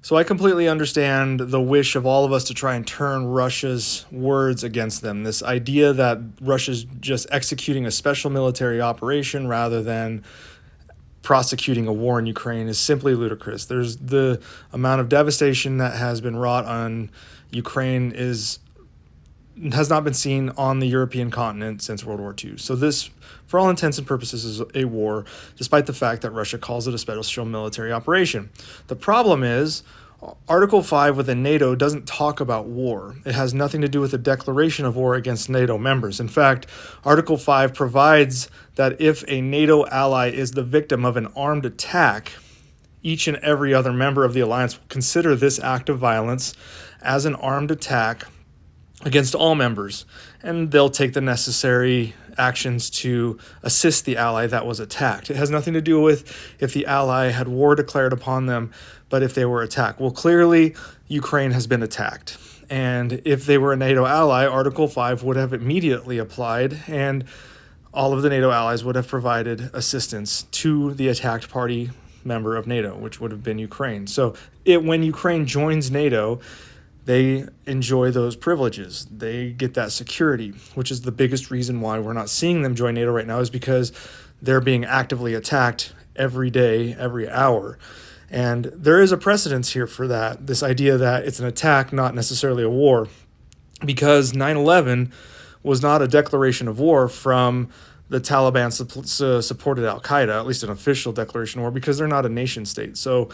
So I completely understand the wish of all of us to try and turn Russia's words against them. This idea that Russia's just executing a special military operation rather than prosecuting a war in Ukraine is simply ludicrous. There's the amount of devastation that has been wrought on Ukraine has not been seen on the European continent since World War II. So this, for all intents and purposes, is a war, despite the fact that Russia calls it a special military operation. The problem is, Article 5 within NATO doesn't talk about war. It has nothing to do with a declaration of war against NATO members. In fact, Article 5 provides that if a NATO ally is the victim of an armed attack, each and every other member of the alliance will consider this act of violence as an armed attack against all members, and they'll take the necessary actions to assist the ally that was attacked. It has nothing to do with if the ally had war declared upon them, but if they were attacked. Well, clearly, Ukraine has been attacked. And if they were a NATO ally, Article 5 would have immediately applied, and all of the NATO allies would have provided assistance to the attacked party member of NATO, which would have been Ukraine. So when Ukraine joins NATO, they enjoy those privileges. They get that security, which is the biggest reason why we're not seeing them join NATO right now, is because they're being actively attacked every day, every hour. And there is a precedence here for that, this idea that it's an attack, not necessarily a war, because 9/11 was not a declaration of war from the Taliban supported Al-Qaeda, at least an official declaration of war, because they're not a nation state. So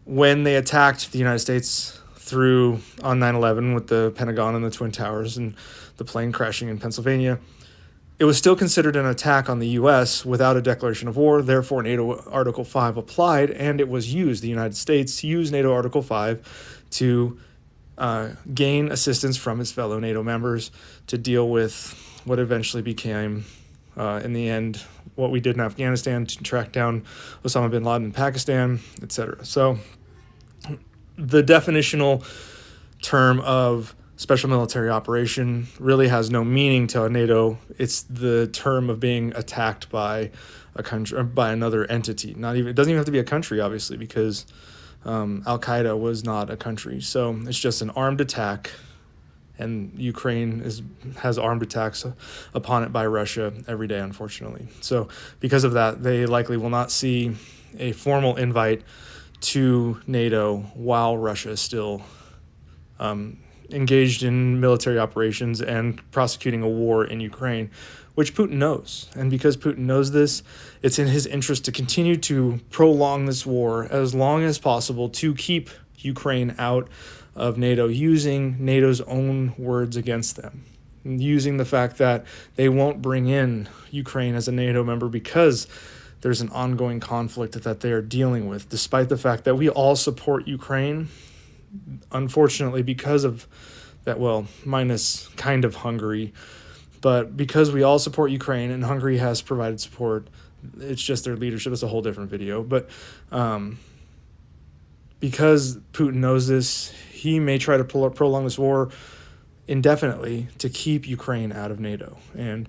when they attacked the United States on 9/11 with the Pentagon and the Twin Towers and the plane crashing in Pennsylvania, it was still considered an attack on the U.S. without a declaration of war. Therefore, NATO Article 5 applied, and it was used. The United States used NATO Article 5 to gain assistance from its fellow NATO members to deal with what eventually became, in the end, what we did in Afghanistan, to track down Osama bin Laden in Pakistan, etc. So the definitional term of special military operation really has no meaning to NATO. It's the term of being attacked by a country, or by another entity. It doesn't even have to be a country, obviously, because Al-Qaeda was not a country. So it's just an armed attack, and Ukraine has armed attacks upon it by Russia every day, unfortunately. So because of that, they likely will not see a formal invite to NATO while Russia is still engaged in military operations and prosecuting a war in Ukraine, which Putin knows. And because Putin knows this, it's in his interest to continue to prolong this war as long as possible to keep Ukraine out of NATO, using NATO's own words against them, using the fact that they won't bring in Ukraine as a NATO member because there's an ongoing conflict that they are dealing with, despite the fact that we all support Ukraine. Unfortunately, because of that, well, minus kind of Hungary, but because we all support Ukraine and Hungary has provided support, it's just their leadership. It's a whole different video. But because Putin knows this, he may try to prolong this war indefinitely to keep Ukraine out of NATO. And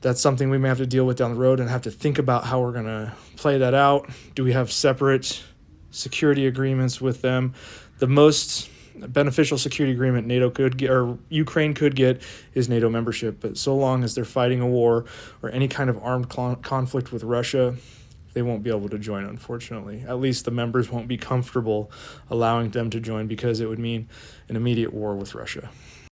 that's something we may have to deal with down the road and have to think about how we're going to play that out. Do we have separate security agreements with them? The most beneficial security agreement NATO could get, or Ukraine could get, is NATO membership. But so long as they're fighting a war or any kind of armed conflict with Russia, they won't be able to join, unfortunately. At least the members won't be comfortable allowing them to join, because it would mean an immediate war with Russia.